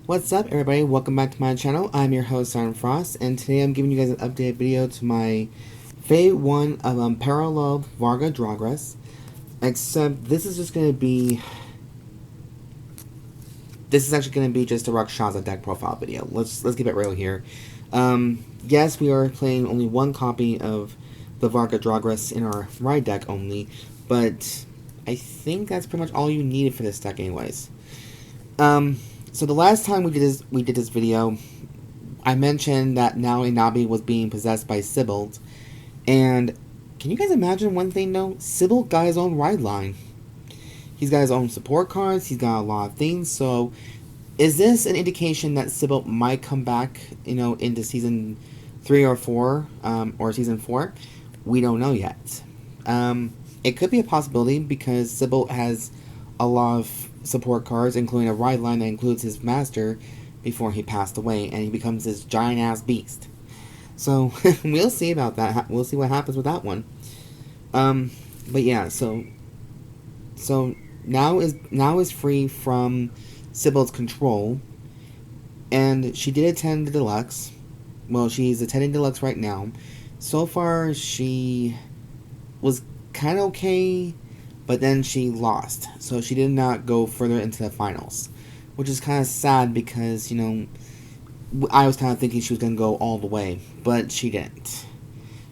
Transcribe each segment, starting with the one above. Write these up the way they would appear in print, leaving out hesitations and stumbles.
What's up, everybody? Welcome back to my channel. I'm your host, Siren Frost, and today I'm giving you guys an updated video to my Phase 1 of Unparalleled Varga Dragres. Except this is just going to be... This is actually going to be just a Rakshasa deck profile video. Let's keep it real here. Yes, we are playing only one copy of the Varga Dragres in our ride deck only, but I think that's pretty much all you needed for this deck anyways. So the last time we did this video, I mentioned that now Inabe was being possessed by Sibyl, and can you guys imagine one thing though? Sibyl got his own ride line. He's got his own support cards, he's got a lot of things, so is this an indication that Sibyl might come back, into Season 3 or 4, or Season 4? We don't know yet. It could be a possibility because Sibyl has a lot of support cards, including a ride line that includes his master before he passed away, and he becomes this giant-ass beast. So, we'll see about that. We'll see what happens with that one. But yeah, so now is free from Sibyl's control, and she did attend the Deluxe. Well, she's attending Deluxe right now. So far, she was kind of okay, but then she lost, so she did not go further into the finals, which is kind of sad because, I was kind of thinking she was going to go all the way, but she didn't.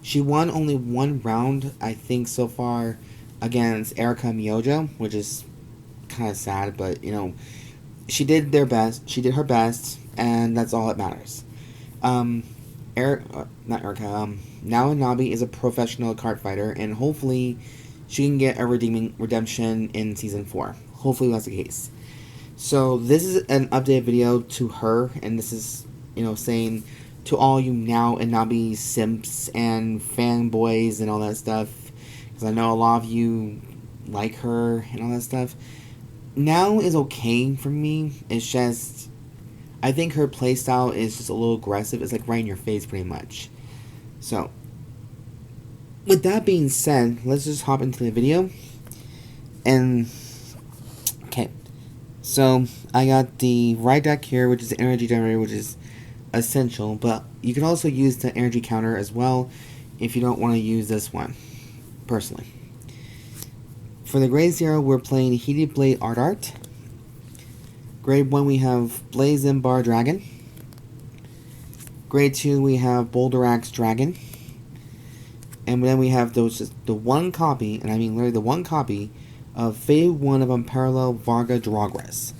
She won only one round, I think, so far against Erica Miojo, which is kind of sad, but, she did her best, and that's all that matters. Now Inabe is a professional card fighter, and hopefully she can get a redemption in Season 4. Hopefully that's the case. So this is an updated video to her, and this is, saying to all you now Inabe simps and fanboys and all that stuff, because I know a lot of you like her and all that stuff. Now is okay for me. It's just, I think her playstyle is just a little aggressive. It's like right in your face pretty much. So, with that being said, let's just hop into the video. And, okay. So, I got the ride deck here, which is the energy generator, which is essential. But you can also use the energy counter as well if you don't want to use this one, personally. For the grade 0, we're playing Heated Blade Adart. Grade 1, we have Blazembar Dragon. Grade 2, we have Boulder Dragon. And then we have the one copy, and I mean literally the one copy, of Phase 1 of Unparalleled Varga Dragres.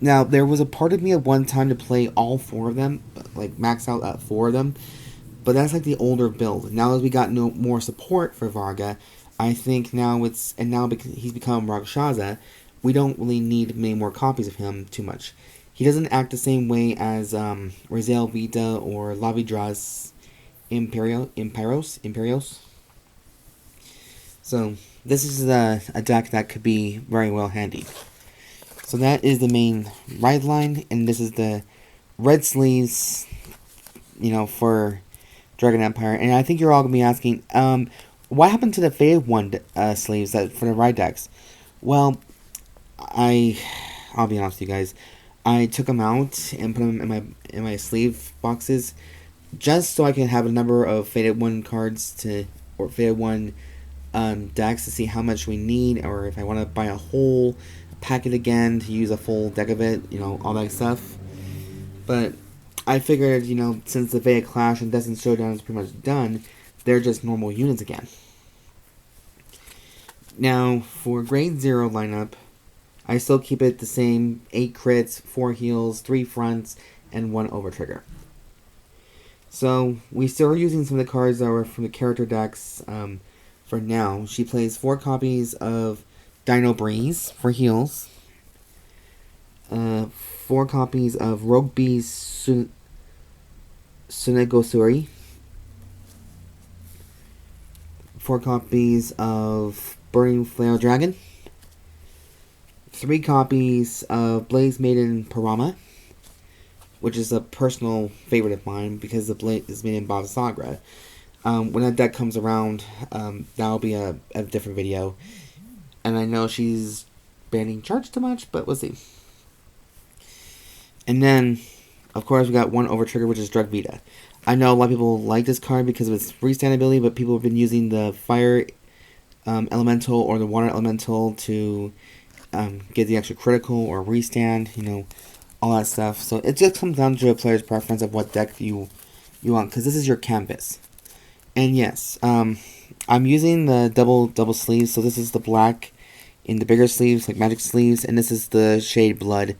Now, there was a part of me at one time to play all 4 of them, like max out at 4 of them, but that's like the older build. Now as we got no more support for Varga, I think now because he's become Rakshasa, we don't really need many more copies of him too much. He doesn't act the same way as Dragveda or Lavidras Imperios. So, this is a deck that could be very well handy. So that is the main ride line, and this is the red sleeves, for Dragon Empire. And I think you're all going to be asking, what happened to the Phase 1 sleeves for the ride decks? Well, I'll be honest with you guys. I took them out and put them in my sleeve boxes, just so I can have a number of Faded 1 cards or Faded 1 decks to see how much we need, or if I want to buy a whole packet again to use a full deck of it, all that stuff. But I figured, since the Veda Clash and Destined Showdown is pretty much done, they're just normal units again. Now, for grade 0 lineup, I still keep it the same: 8 crits, 4 heals, 3 fronts, and 1 overtrigger. So, we still are using some of the cards that were from the character decks for now. She plays 4 copies of Dinobreeze for heals, 4 copies of Rogue Beast Sunegosuri, 4 copies of Burning Flail Dragon, 3 copies of Maiden Parama, which is a personal favorite of mine because the Blaze Maiden Bob Sagra. When that deck comes around, that'll be a different video. And I know she's banning charge too much, but we'll see. And then, of course, we got one over trigger, which is Dragveda. I know a lot of people like this card because of its freestand ability, but people have been using the fire elemental or the water elemental to get the extra critical or restand, you know, all that stuff. So it just comes down to a player's preference of what deck you want, because this is your canvas. And yes, I'm using the double sleeves, so this is the black in the bigger sleeves, like magic sleeves, and this is the shade blood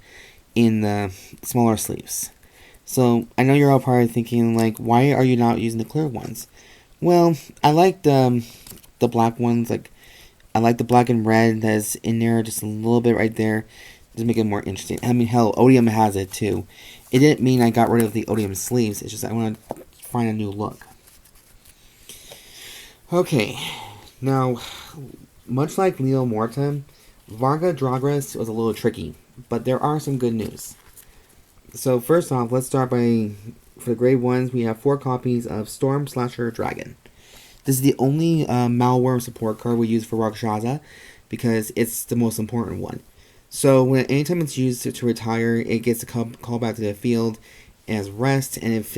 in the smaller sleeves. So I know you're all probably thinking, like, why are you not using the clear ones? Well, I like the black ones. Like, I like the black and red that's in there just a little bit right there, just make it more interesting. I mean, hell, Odium has it too. It didn't mean I got rid of the Odium sleeves. It's just I want to find a new look. Okay, now, much like Leo Mortem, Varga Dragres was a little tricky, but there are some good news. So first off, let's start by, for the grade 1s, we have 4 copies of Storm Slasher Dragon. This is the only Malworm support card we use for Rakshasa, because it's the most important one. So anytime it's used to retire, it gets to call back to the field as rest, and if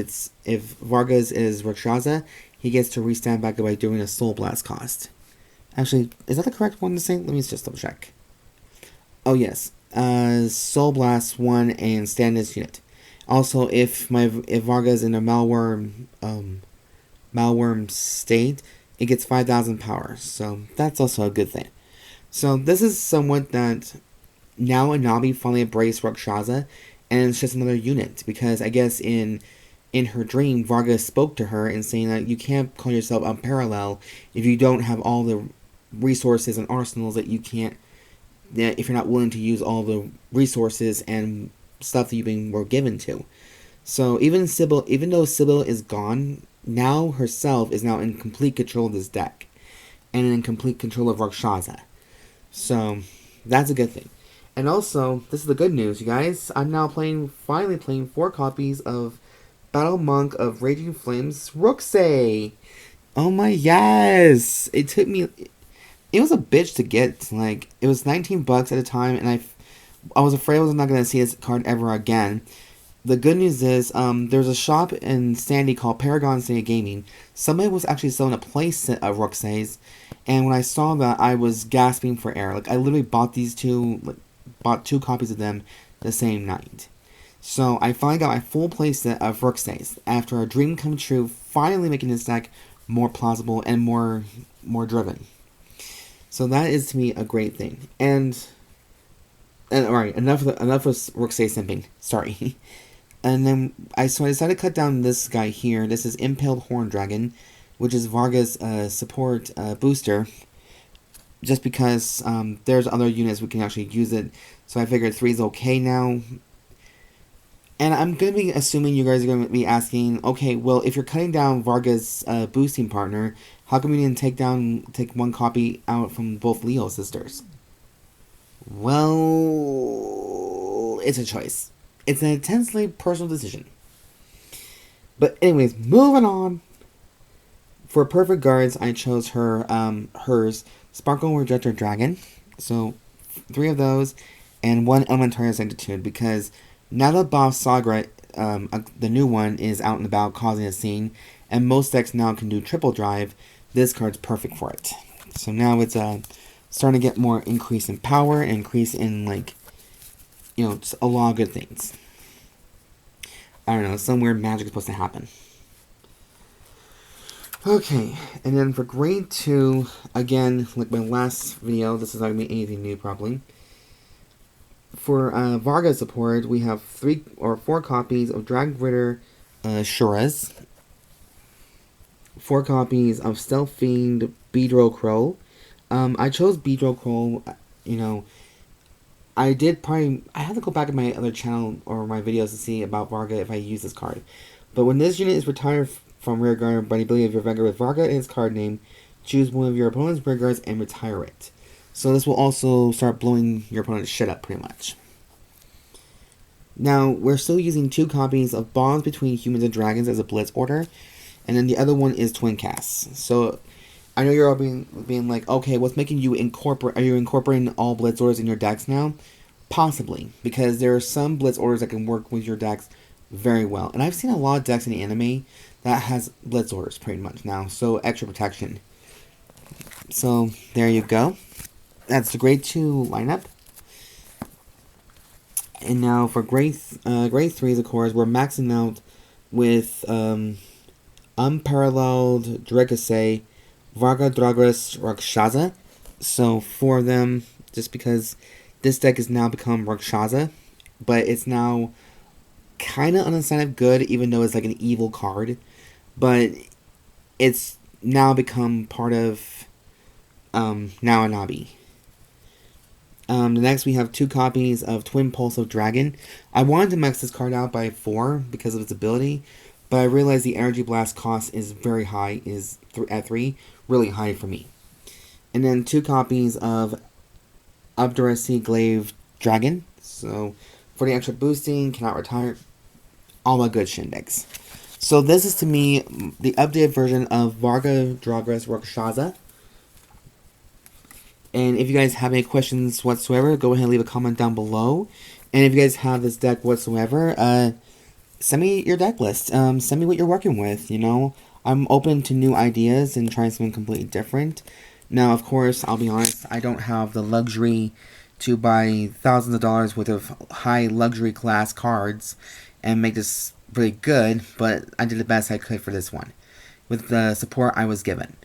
Vargas is Rakshasa, he gets to restand back by doing a Soul Blast cost. Actually, is that the correct one to say? Let me just double check. Oh yes, Soul Blast 1 and stand this unit. Also, if Varga's in a Malworm state, it gets 5,000 power. So that's also a good thing. So this is somewhat that now Inabe finally embraced Rakshasa, and it's just another unit, because I guess in her dream, Varga spoke to her and saying that you can't call yourself Unparalleled if you don't have all the resources and arsenals that you can't, if you're not willing to use all the resources and stuff that were given to. So even though Sybil is gone, now herself is now in complete control of this deck, and in complete control of Rakshasa. So that's a good thing. And also, this is the good news, you guys. I'm now finally playing 4 copies of Battle Monk of Raging Flames Rokusei. Oh my yes! It took me. It was a bitch to get. Like, it was $19 at the time, and I was afraid I was not going to see this card ever again. The good news is, there's a shop in Sandy called Paragon City Gaming. Somebody was actually selling a playset of Rokuseis, and when I saw that, I was gasping for air. Like, I literally bought bought 2 copies of them the same night. So I finally got my full playset of Rokuseis after a dream come true, finally making this deck more plausible and more driven. So that is to me a great thing. And alright, enough of Rokusei simping. Sorry. And then I decided to cut down this guy here. This is Impaled Horn Dragon, which is Varga's support booster. Just because there's other units we can actually use it. So I figured 3 is okay now. And I'm going to be assuming you guys are going to be asking, okay, well, if you're cutting down Varga's boosting partner, how come you didn't take 1 copy out from both Leo sisters? Well, it's a choice. It's an intensely personal decision. But anyways, moving on. For Perfect Guards, I chose hers Sparkle Rejector Dragon. So 3 of those, and 1 Elementaria Sanctitude, because now that Boss Sagra, the new one, is out and about causing a scene, and most decks now can do triple drive, this card's perfect for it. So now it's starting to get more increase in power, and increase in, like, you know, just a lot of good things. I don't know, some weird magic is supposed to happen. Okay, and then for grade 2, again, like my last video, this is not going to be anything new probably. For Varga support, we have 3 or 4 copies of Dragritter Shuuras, 4 copies of Stealth Fiend Beedrill Crow. I chose Beedrill Crow, you know, I have to go back in my other channel or my videos to see about Varga if I use this card. But when this unit is retired from rear guard by the ability of your Vanguard with Varga in its card name, choose one of your opponent's rear guards and retire it. So this will also start blowing your opponent's shit up, pretty much. Now, we're still using 2 copies of Bonds Between Humans and Dragons as a Blitz order, and then the other one is Twin Casts. So, I know you're all being like, okay, what's making you are you incorporating all Blitz orders in your decks now? Possibly, because there are some Blitz orders that can work with your decks very well. And I've seen a lot of decks in the anime that has Blitz orders pretty much now, so extra protection. So, there you go. That's the grade 2 lineup. And now for grade 3s, of course, we're maxing out with Unparalleled Drekasieif, Varga Dragres, Rakshasa. So 4 of them, just because this deck has now become Rakshasa, but it's now kind of on the side of good, even though it's like an evil card. But it's now become part of now Inabe. The next we have 2 copies of Twin Pulse of Dragon. I wanted to max this card out by 4 because of its ability, but I realized the Energy Blast cost is very high, at 3, really high for me. And then 2 copies of Updracy Glaive Dragon. So for the extra boosting, cannot retire, all my good shindigs. So this is to me the updated version of Varga Dragres Rakshasa. And if you guys have any questions whatsoever, go ahead and leave a comment down below. And if you guys have this deck whatsoever, send me your deck list. Send me what you're working with, you know. I'm open to new ideas and trying something completely different. Now, of course, I'll be honest, I don't have the luxury to buy thousands of dollars worth of high luxury class cards and make this really good, but I did the best I could for this one with the support I was given.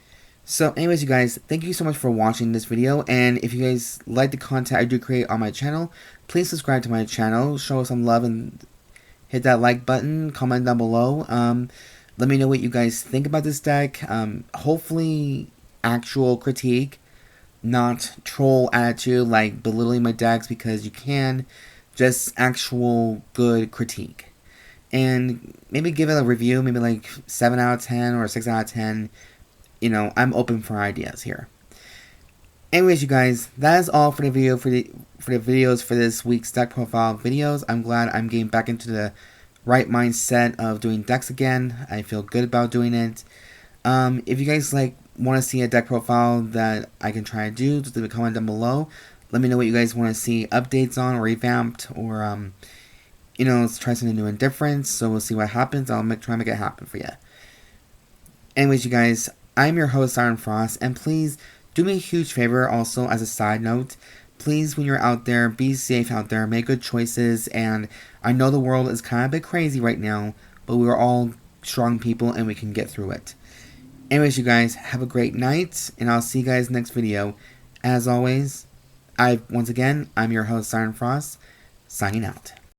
So anyways, you guys, thank you so much for watching this video, and if you guys like the content I do create on my channel, please subscribe to my channel, show some love, and hit that like button, comment down below. Let me know what you guys think about this deck. Hopefully actual critique, not troll attitude like belittling my decks because you can, just actual good critique. And maybe give it a review, maybe like 7 out of 10 or 6 out of 10. You know, I'm open for ideas here. Anyways, you guys, that is all for the video for the videos for this week's deck profile videos. I'm glad I'm getting back into the right mindset of doing decks again. I feel good about doing it. If you guys want to see a deck profile that I can try to do, just leave a comment down below. Let me know what you guys want to see updates on, or revamped, or you know, let's try something new and different. So we'll see what happens. I'll try and make it happen for you. Anyways, you guys, I'm your host, Siren Frost, and please do me a huge favor also as a side note. Please, when you're out there, be safe out there, make good choices, and I know the world is kind of a bit crazy right now, but we're all strong people and we can get through it. Anyways, you guys, have a great night, and I'll see you guys next video. As always, once again, I'm your host, Siren Frost, signing out.